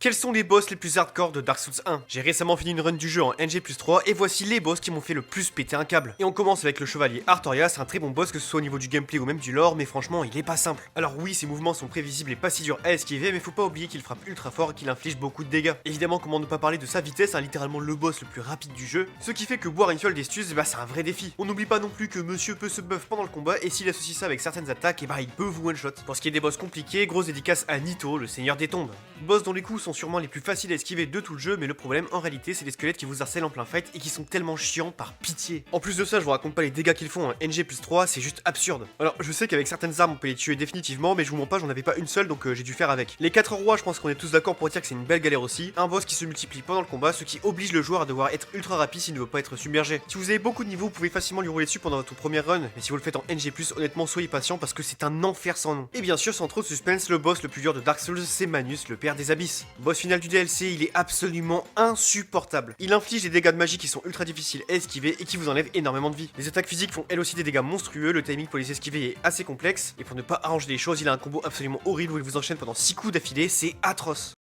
Quels sont les boss les plus hardcore de Dark Souls 1? J'ai récemment fini une run du jeu en NG+3 et voici les boss qui m'ont fait le plus péter un câble. Et on commence avec le chevalier Artoria, c'est un très bon boss que ce soit au niveau du gameplay ou même du lore, mais franchement il est pas simple. Alors oui, ses mouvements sont prévisibles et pas si durs à esquiver, mais faut pas oublier qu'il frappe ultra fort et qu'il inflige beaucoup de dégâts. Évidemment, comment ne pas parler de sa vitesse, littéralement le boss le plus rapide du jeu, ce qui fait que boire une fiole d'estus, c'est un vrai défi. On n'oublie pas non plus que monsieur peut se buff pendant le combat et s'il associe ça avec certaines attaques, il peut vous one shot. Pour ce qui est des boss compliqués, grosse dédicace à Nito, le seigneur des tombes. Boss dont les coups sont sûrement les plus faciles à esquiver de tout le jeu, mais le problème en réalité c'est les squelettes qui vous harcèlent en plein fight et qui sont tellement chiants par pitié. En plus de ça, je vous raconte pas les dégâts qu'ils font en NG+3, c'est juste absurde. Alors je sais qu'avec certaines armes on peut les tuer définitivement, mais je vous mens pas, j'en avais pas une seule donc j'ai dû faire avec. Les 4 rois, je pense qu'on est tous d'accord pour dire que c'est une belle galère aussi. Un boss qui se multiplie pendant le combat, ce qui oblige le joueur à devoir être ultra rapide s'il ne veut pas être submergé. Si vous avez beaucoup de niveaux, vous pouvez facilement lui rouler dessus pendant votre première run, mais si vous le faites en NG+, honnêtement soyez patient parce que c'est un enfer sans nom. Et bien sûr, sans trop de suspense, le boss le plus dur de Dark Souls, c'est Manus, le père des abysses. Boss final du DLC, il est absolument insupportable. Il inflige des dégâts de magie qui sont ultra difficiles à esquiver et qui vous enlèvent énormément de vie. Les attaques physiques font elles aussi des dégâts monstrueux, le timing pour les esquiver est assez complexe, et pour ne pas arranger les choses, il a un combo absolument horrible où il vous enchaîne pendant 6 coups d'affilée, c'est atroce.